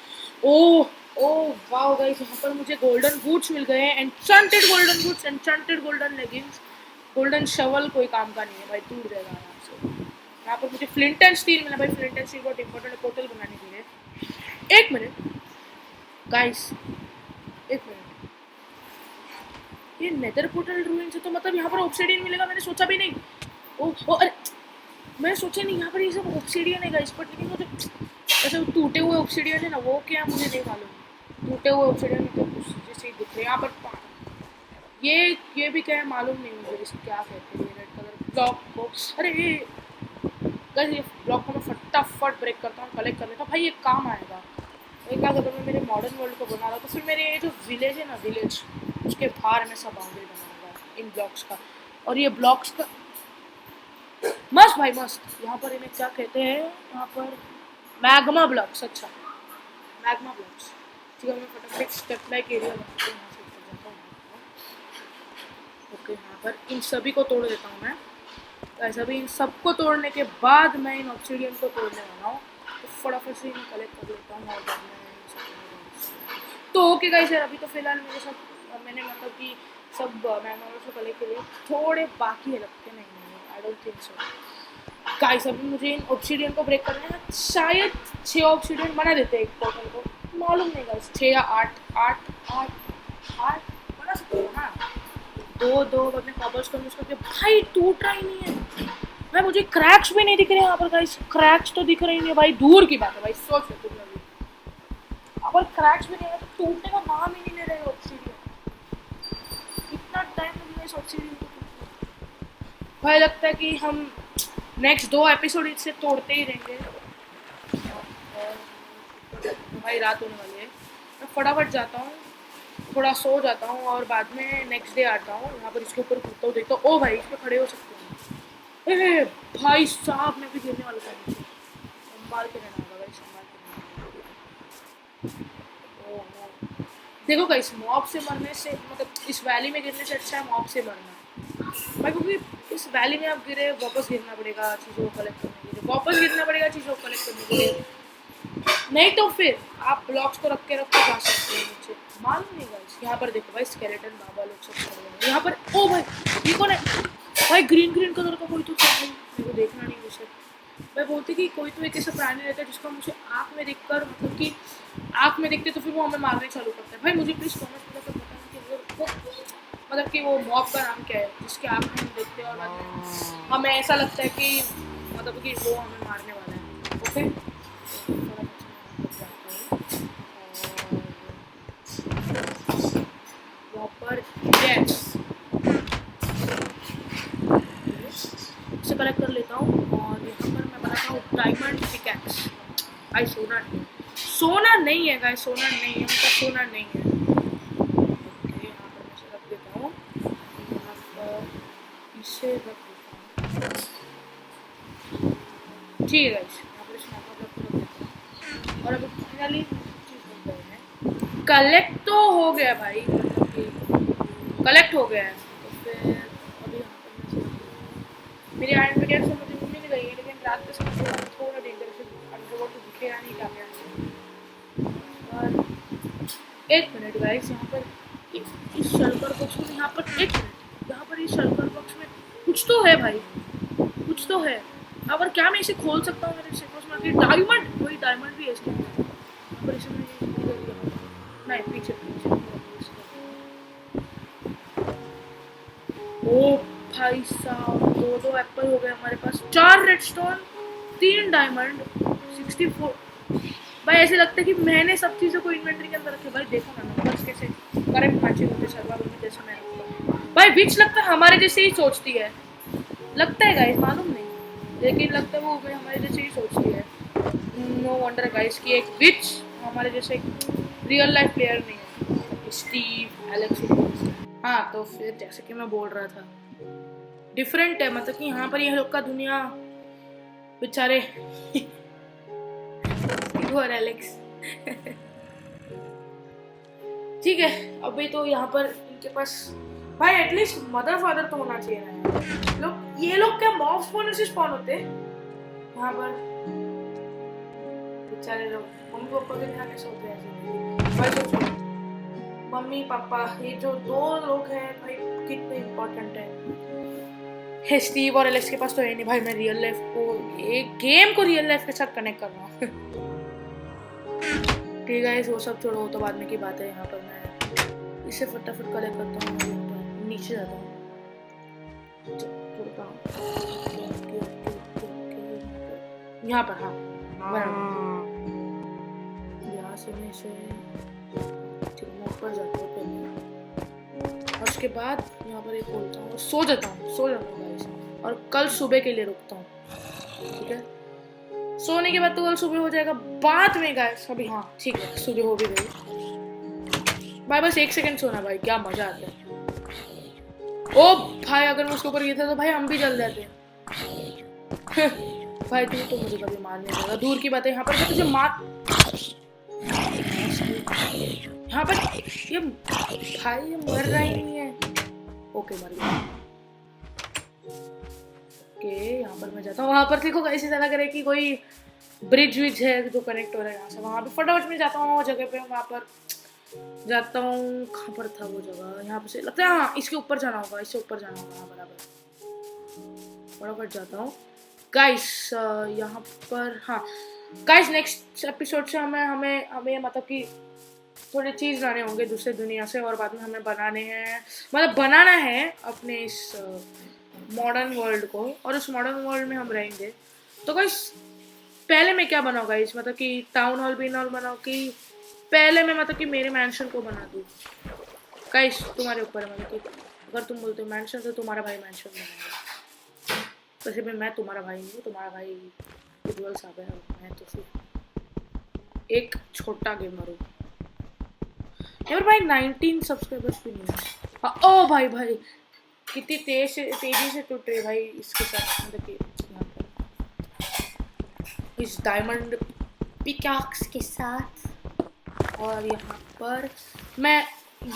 ओह ओह वाओ गाइस, यहाँ पर मुझे गोल्डन बूट्स मिल गए हैं, enchanted golden boots, enchanted golden leggings, golden shovel कोई काम का नहीं है भाई, टूट जाएगा आराम से। यहाँ पर मुझे फ्लिंट एंड स्टील मिला भाई, फ्लिंट एंड स्टील बहुत इंपॉर्टेंट है पोर्टल बनाने के लिए। एक मिनट गाइस, एक मिनट, ये नेदर पोर्टल रूइंस है तो मतलब यहाँ पर ऑब्सिडियन मिलेगा, मैंने सोचा भी नहीं। ओह अरे मैंने सोचा नहीं यहाँ पर ये सब ऑब्सिडियन है गाइस, बट लेकिन वो जो ऐसे टूटे हुए ऑब्सिडियन है ना, वो क्या मुझे नहीं मालूम। टूटे हुए ऑब्सिडियन में तो कुछ जैसे ही दिख रहे हैं यहाँ पर। ये भी क्या है मालूम नहीं मुझे, इसको क्या कहते हैं, ये रेड कलर ब्लॉक को। अरे गाइस ये ब्लॉक को मैं फटाफट ब्रेक करता हूँ, कलेक्ट कर लेता हूँ भाई, ये काम आएगा। एक बार अगर मैं मेरे मॉडर्न वर्ल्ड को बना रहा तो फिर मेरे ये जो विलेज है ना, विलेज उसके बाहर में सब बाउंड्री बनाऊंगा इन ब्लॉक्स का। और ये ब्लॉक्स का मस्त भाई मस्त। यहाँ पर इन्हें क्या कहते हैं, यहाँ पर मैग्मा ब्लॉक्स। अच्छा मैग्मा ब्लॉक्स, ठीक है। मैं फटाफट स्टेप लाइक एरिया बनाता हूँ, यहाँ से ऊपर जाता हूँ। ओके यहाँ पर इन सभी को तोड़ देता हूँ मैं। तो ऐसा भी इन सबको तोड़ने के बाद मैं इन ऑब्सिडियन को तोड़ने वाला हूँ, तो फटाफट से इन्हें कलेक्ट कर लेता हूँ और बाद में तो ओके गाइस यार, अभी तो फिलहाल मेरे सब मैंने मतलब कि सब मैग्मा को कलेक्ट के लिए थोड़े बाकी है लगते नहीं, I don't think so guys. अभी मुझे इन ऑब्सिडियन को ब्रेक करना है, शायद 6 ऑब्सिडियन बना देते हैं एक पोर्टल को, मालूम नहीं गाइस 6 या 8 8 8 8 बना सकते हैं। हाँ दो अपने कॉबर्स को यूज करके भाई, टूट रहा ही नहीं है भाई, मुझे क्रैक्स भी नहीं दिख रहे हैं यहाँ पर गाइस, क्रैक्स तो दिख रहे ही नहीं भाई, दूर की बात है भाई, सोच लो तुम लोग, अगर क्रैक्स भी नहीं है तो टूटने का नाम ही नहीं ले रहे ऑब्सिडियन। इतना टाइम लग गया इस ऑब्सिडियन को भाई, लगता है कि हम नेक्स्ट 2 एपिसोड इससे तोड़ते ही रहेंगे। भाई रात होने वाली है, मैं फटाफट जाता हूँ, थोड़ा सो जाता हूँ और बाद में नेक्स्ट डे आता हूँ, यहाँ पर इसके ऊपर कूदता हूँ, देखता हूँ ओ भाई इस पर खड़े हो सकते हैं। ए भाई साहब मैं भी गिरने वाला था नीचे, संभाल के रहना होगा भाई, संभाल के रहना। ओह देखो गाइस, मॉब से मरने से मतलब इस वैली में गिरने से अच्छा है मॉब से मरना भाई, क्योंकि इस वैली में आप गिरे वापस गिरना पड़ेगा चीज़ों को कलेक्ट करने के लिए, वापस गिरना पड़ेगा चीज़ों को कलेक्ट करने के लिए, नहीं तो फिर आप ब्लॉक्स को रख के जा सकते हैं नीचे, मालूम नहीं गाइस। यहाँ पर देखो भाई स्केलेटन बाबा लोग सब कर रहे हैं यहाँ पर। ओ भाई ये कौन है भाई, ग्रीन ग्रीन कलर का कोई तो था भाई, मेरे को देखना नहीं वैसे। मैं बोलती कि कोई तो एक ऐसा प्राणी रहता है जिसको मुझे आँख में देखकर मतलब कि आँख में देखते तो फिर वो हमें मारने चालू करता है। भाई मुझे प्लीज़ कमेंट करके बताना कि वो मतलब कि वो मॉब का नाम क्या है जिसके आँख में हम देखते हैं और बाद में हमें ऐसा लगता है कि मतलब कि वो हमें मारने वाला है। ओके वहाँ पर यस इसे कलेक्ट कर लेता हूँ और यहाँ पर मैं बनाता हूँ डायमंड पिकैक्स। भाई सोना नहीं है गाइस, सोना नहीं है, उनका सोना नहीं है। ओके यहाँ पर मैं इसे रख देता हूँ, यहाँ पर इसे रख देता हूँ, ठीक है गाइस यहाँ पर इसे रख देता हूँ। और अभी फाइनली कलेक्ट तो हो गया भाई, मतलब कि कलेक्ट हो गया है, तो फिर अभी यहाँ पर मैं मेरी आयरन पिकैक्स तो मुझे मिल गई है, लेकिन रात के समय थोड़ा डेंजरस है, अंडरवर्ल्ड तो दिखेगा नहीं क्या क्या है। और एक मिनट गाइस, यहाँ पर इस शल्कर बॉक्स में, यहाँ पर एक मिनट, यहाँ पर इस शल्कर बॉक्स में कुछ तो है भाई, कुछ तो है। अगर क्या मैं इसे खोल सकता हूँ मेरे सिक्रोस में? डायमंड, वही डायमंड भी है इसके अंदर। यहाँ पर इसे मैं नहीं, पीछे पीछे। ओ भाई साहब, दो एप्पल हो गए हमारे पास, 4 रेडस्टोन, 3 डायमंड, 64। भाई ऐसे लगता है कि मैंने सब चीज़ों को इन्वेंटरी के अंदर रखे। भाई देखो ना नंबर्स कैसे करेक्ट मैचिंग होते सर्वाइवल में, जैसे मैं रखता हूँ। भाई विच लगता है हमारे जैसे ही सोचती है, लगता है गाइस, मालूम नहीं, लेकिन लगता है वो हमारे जैसे ही सोचती है। नो वंडर गाइस कि एक विच हमारे जैसे रियल लाइफ प्लेयर नहीं है, स्टीव, एलेक्स। हाँ तो फिर जैसे कि मैं बोल रहा था, डिफरेंट है, मतलब कि यहाँ पर ये लोग का दुनिया बेचारे और एलेक्स ठीक है। अभी तो यहाँ पर इनके पास भाई एटलीस्ट मदर फादर तो होना चाहिए ना लोग। ये लोग क्या मॉब स्पॉन से स्पॉन होते यहाँ पर? बेचारे लोग मम्मी पापा के यहाँ कैसे होते हैं? भाई सोचो, मम्मी पापा ये जो 2 लोग हैं भाई कितने इम्पोर्टेंट है। स्टीव और एलेक्स के पास तो है नहीं भाई। मैं रियल लाइफ को, एक गेम को रियल लाइफ के साथ कनेक्ट कर रहा हूँ ठीक है, वो सब छोड़ो, तो बाद में की बात है। यहाँ पर मैं इसे फटाफट कलेक्ट करता हूँ, नीचे जाता हूँ, यहाँ पर। हाँ यहाँ से मैं इसे ऊपर जाता हूँ पहले, और उसके बाद यहाँ पर एक बोलता हूँ, सो जाता हूँ गाइस, और कल सुबह के लिए रुकता हूँ। ठीक है, सोने के बाद तो कल सुबह हो जाएगा बाद में गाइस। अभी हाँ ठीक है, सुबह हो भी गई भाई। बस 1 सेकंड सोना भाई, क्या मजा आता है। ओ भाई अगर मैं उसके ऊपर गिरता तो भाई हम भी जल जाते भाई तू तो मुझे कभी मार नहीं देगा, दूर की बात है। यहाँ पर तुझे मार, यहाँ पर ये भाई ये मर रहा ही नहीं है। ओके मर गया। ओके यहाँ पर मैं जाता हूँ, वहाँ पर देखो ऐसे लग रहा है कि कोई ब्रिज विज है जो कनेक्ट हो रहा है यहाँ से वहाँ पे। फटाफट में जाता हूँ वो जगह पे, वहाँ पर जाता हूँ। कहाँ पर था वो जगह? यहाँ पे से लगता है हाँ इसके ऊपर जाना होगा, इससे ऊपर जाना होगा। हाँ बराबर, फटाफट जाता हूँ गाइस यहाँ पर। हाँ गाइस नेक्स्ट एपिसोड से हमें मतलब कि थोड़े चीज़ लाने होंगे दूसरे दुनिया से, और बाद में हमें बनाने हैं, मतलब बनाना है अपने इस मॉडर्न वर्ल्ड को, और उस मॉडर्न वर्ल्ड में हम रहेंगे। तो गाइस पहले मैं क्या बनाऊँ गाइस, मतलब कि टाउन हॉल बीन हॉल बनाऊँ कि पहले मैं मतलब कि मेरे मैंशन को बना दूँ? गाइस तुम्हारे ऊपर है, मतलब कि अगर तुम बोलते हो मैंशन तो तुम्हारा भाई मैंशन बनाएगा। वैसे भी मैं तुम्हारा भाई नहीं हूँ, तुम्हारा भाई उज्ज्वल साहब है, मैं तो सिर्फ एक छोटा गेमर हूँ यार। भाई 19 सब्सक्राइबर्स भी नहीं है। हाँ, ओ भाई कितनी तेजी से टूट रही भाई इसके साथ, मतलब कि यहाँ पर इस डायमंड पिकैक्स के साथ। और यहाँ पर मैं,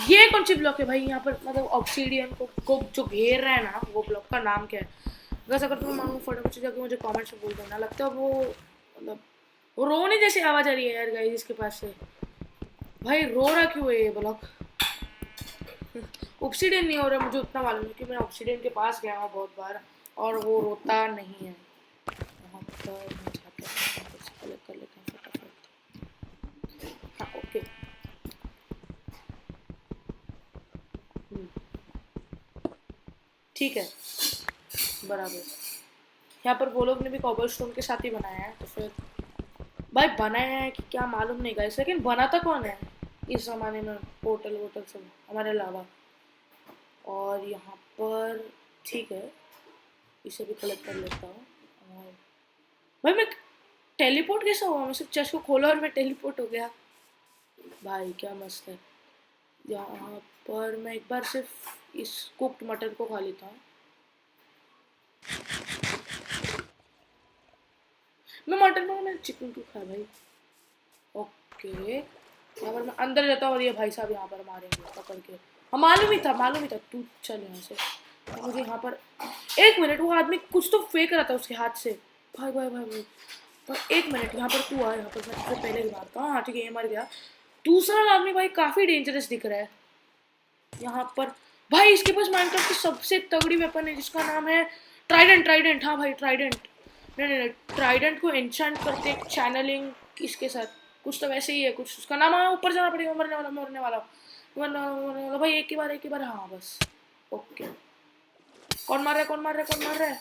ये कौन सी ब्लॉक है भाई यहाँ पर? मतलब ऑब्सीडियन को जो घेर रहा है ना, वो ब्लॉक का नाम क्या है? बस अगर तुम्हें मालूम फटाफट से जाके मुझे कमेंट्स में बोल देना। लगता है वो मतलब वो रोने जैसी आवाज़ आ रही है यार गाइस इसके पास से। भाई रो रहा क्यों है ये ब्लॉक? ऑब्सीडियन नहीं हो रहा, मुझे उतना मालूम है कि मैं ऑब्सीडियन के पास गया हूँ बहुत बार, और वो रोता नहीं है। वहाँ पर मैं जाता हूँ, कलेक्ट कर लेता हूँ फटाफट। हाँ ओके, ठीक है बराबर। यहाँ पर वो लोग ने भी कॉबलस्टोन के साथ ही बनाया है, तो फिर भाई बनाया है कि क्या मालूम नहीं गाइस, लेकिन बनाता कौन है इस ज़माने में? पोर्टल वोटल सब हमारे अलावा। और यहाँ पर ठीक है, इसे भी कलेक्ट कर लेता हूँ। और भाई मैं टेलीपोर्ट कैसा हुआ? मैं सिर्फ चेस्ट को खोला और मैं टेलीपोर्ट हो गया भाई, क्या मस्त है। यहाँ पर मैं एक बार सिर्फ इस कुक्ड मटन को खा लेता हूँ। मैं मटन में मैंने चिकन क्यों खाया भाई? ओके अगर मैं अंदर जाता हूँ और ये भाई साहब यहाँ पर मारेंगे पकड़ के। हाँ मालूम ही था तू चल यहाँ से। तो मुझे यहाँ पर एक मिनट, वो आदमी कुछ तो फेंक रहा था उसके हाथ से, भाई भाई भाई भाई पर एक मिनट, यहाँ पर तू आ, यहाँ पर मैं तुझे पहले ही मारता हूँ। हाँ ठीक है, ये मर गया। दूसरा आदमी भाई काफ़ी डेंजरस दिख रहा है यहाँ पर। भाई इसके पास माइनक्राफ्ट की सबसे तगड़ी वेपन है जिसका नाम है ट्राइडेंट। ट्राइडेंट, हाँ भाई ट्राइडेंट। नहीं नहीं नहीं, ट्राइडेंट को एन्चेंट करते एक चैनलिंग इसके साथ, कुछ तो वैसे ही है कुछ। उसका नाम है, ऊपर जाना पड़ेगा। मरने वाला मरने वाला मरने वाला भाई। एक ही बार एक ही बार, हाँ बस। ओके, कौन मार रहा है, कौन मार रहा है, कौन मार रहा है?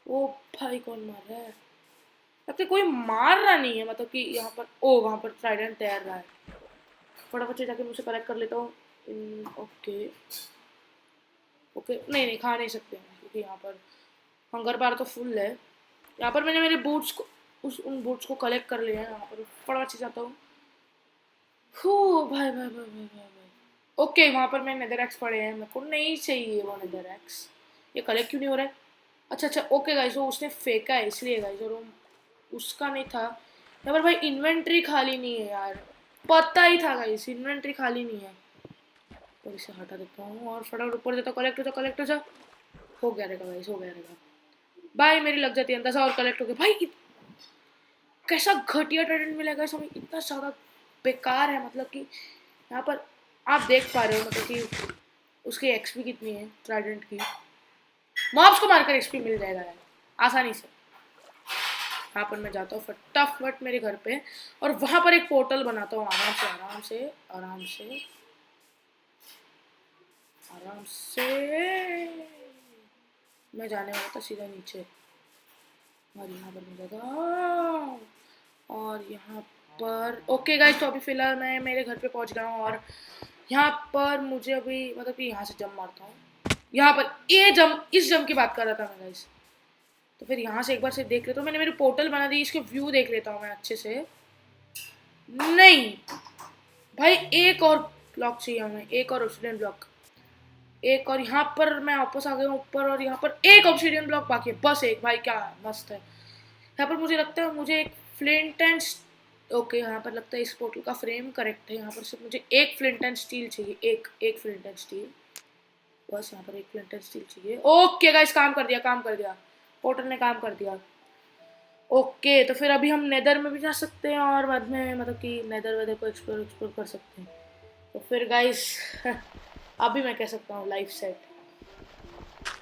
ओ भाई कौन मार रहा है? लगता है कोई मार रहा नहीं है, मतलब कि यहाँ पर। ओ वहाँ पर ट्राइडेंट तैर रहा है। फटाफट से जाके मुझे कलेक्ट कर लेता हूँ। ओके ओके, नहीं नहीं खा नहीं सकते हैं क्योंकि यहाँ पर हंगर बार तो फुल है। यहाँ पर मैंने मेरे बूट्स को, उन बूट्स को कलेक्ट कर लिया है। यहाँ पर फटाफट से जाता हूँ। भाई भाई भाई भाई भाई भाई। ओके, वहाँ पर मैंने नेदर एक्स पड़े हैं, मेरे को नहीं चाहिए वो नेदर एक्स। ये कलेक्ट क्यों नहीं हो रहा है? अच्छा अच्छा, ओके गाइस, वो उसने फेंका है इसलिए गाइस, और उसका नहीं था। यहाँ पर भाई इन्वेंट्री खाली नहीं है यार, पता ही था गाइस इन्वेंट्री खाली नहीं है। और इसे हटा देता हूँ और फटाफट ऊपर जाता, कलेक्ट हो जा, कलेक्ट हो जा। हो गया रहेगा गाइस, हो गया रहेगा भाई। मेरी लग जाती है अंदाजा और कलेक्ट हो गया भाई। कैसा घटिया ट्राइडेंट मिलेगा हमें, इतना ज़्यादा बेकार है। मतलब कि यहाँ पर आप देख पा रहे हो, मतलब कि उसकी एक्सपी कितनी है ट्राइडेंट की। मॉब्स को मारकर एक्सपी मिल जाएगा यार आसानी से। यहाँ पर मैं जाता हूँ फटाफट मेरे घर पे और वहाँ पर एक पोर्टल बनाता हूँ आराम से आराम से आराम से आराम से। मैं जाने वाला था सीधा नीचे और यहाँ पर मिलेगा। और यहाँ पर ओके गाइस, तो अभी फ़िलहाल मैं मेरे घर पे पहुँच गया हूँ और यहाँ पर मुझे अभी मतलब कि यहाँ से जंप मारता हूँ। यहाँ पर ये जंप, इस जंप की बात कर रहा था मैं गाइस। तो फिर यहाँ से एक बार से देख लेता हूँ। मैंने मेरी पोर्टल बना दी, इसके व्यू देख लेता हूँ मैं अच्छे से। नहीं भाई, एक और ब्लॉक चाहिए हमें, एक और ऑब्सीडियन ब्लॉक। एक और यहाँ पर मैं वापस आ गया हूँ ऊपर और यहाँ पर एक ऑब्सीडियन ब्लॉक बाकी है, बस एक। भाई क्या मस्त है। यहाँ पर मुझे लगता है मुझे एक फ्लिंट एंड ओके, यहाँ पर लगता है इस पोर्टल का फ्रेम करेक्ट है। यहाँ पर सिर्फ मुझे एक फ्लिंट एंड स्टील चाहिए, एक फ्लिंट एंड स्टील, बस। यहाँ पर एक फ्लिंट एंड स्टील चाहिए। ओके गाइस, काम कर दिया, काम कर दिया, पोर्टल ने काम कर दिया। ओके, तो फिर अभी हम नेदर में भी जा सकते हैं और बाद में मतलब कि नेदर वेदर को एक्सप्लोर कर सकते हैं। तो फिर गाइस अभी मैं कह सकता हूँ लाइफ सेट।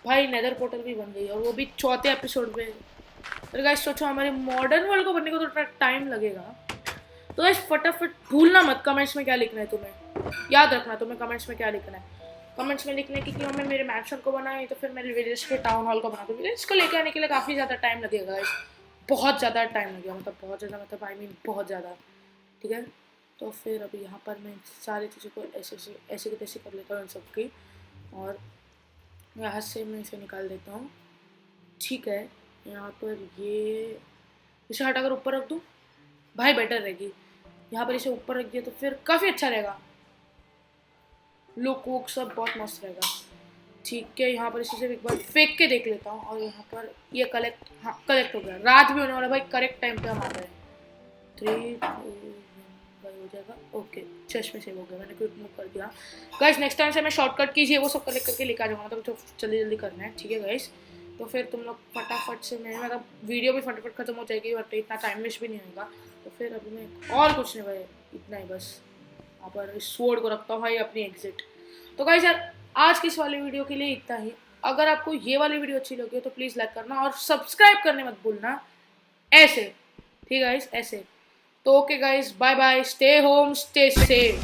भाई नेदर पोर्टल भी बन गई और वो भी 4थे एपिसोड में। फिर गाइस सोचो हमारे मॉडर्न वर्ल्ड को बनने को थोड़ा टाइम लगेगा। तो गाइस फटाफट भूलना मत कमेंट्स में क्या लिखना है तुम्हें, याद रखना तुम्हें कमेंट्स में क्या लिखना है। कमेंट्स में लिखने की कि हमें मेरे मैंशन को बनाए, तो फिर मेरे विलेज के टाउन हॉल को बना दो। विलेज को लेकर आने के लिए काफ़ी ज़्यादा टाइम लगेगा गाइस, बहुत ज़्यादा टाइम लगेगा, मतलब बहुत ज़्यादा, मतलब आई मीन बहुत ज़्यादा। ठीक है, तो फिर अभी यहाँ पर मैं सारी चीज़ों को ऐसे की तैसे कर लेता हूँ इन सब की, और यहाँ से मैं इसे निकाल देता हूँ। ठीक है, यहाँ पर ये इसे हटाकर ऊपर रख दूँ भाई, बेटर रहेगी। यहाँ पर इसे ऊपर रख दिया तो फिर काफ़ी अच्छा रहेगा, लुक वुक सब बहुत मस्त रहेगा। ठीक है, यहाँ पर इसे सिर्फ एक बार फेंक के देख लेता हूँ और यहाँ पर ये कलेक्ट, हाँ कलेक्ट हो गया। रात भी होने वाला भाई, करेक्ट टाइम पे हम आ गए। 3 भाई हो जाएगा। ओके, चश्मे से हो गया, मैंने क्विक मूव कर दिया। गाइस नेक्स्ट टाइम से मैं शॉर्टकट कीजिए वो सब कलेक्ट करके लेकर आ जाऊँगा, मतलब तो जल्दी जल्दी करना है। ठीक है गाइस, तो फिर तुम लोग फटाफट से, मैं मतलब वीडियो भी फटाफट खत्म हो जाएगी और इतना टाइम वेस्ट भी नहीं होगा। तो फिर अभी मैं और कुछ नहीं भाई, इतना ही बस। यहाँ पर इस स्वॉर्ड को रखता हूँ भाई अपनी एग्जिट। तो गाइस यार आज की इस वाली वीडियो के लिए इतना ही। अगर आपको ये वाली वीडियो अच्छी लगी हो तो प्लीज़ लाइक करना और सब्सक्राइब करने मत भूलना, ऐसे। ठीक है गाइस, ऐसे। तो okay guys, bye bye, stay home, stay safe.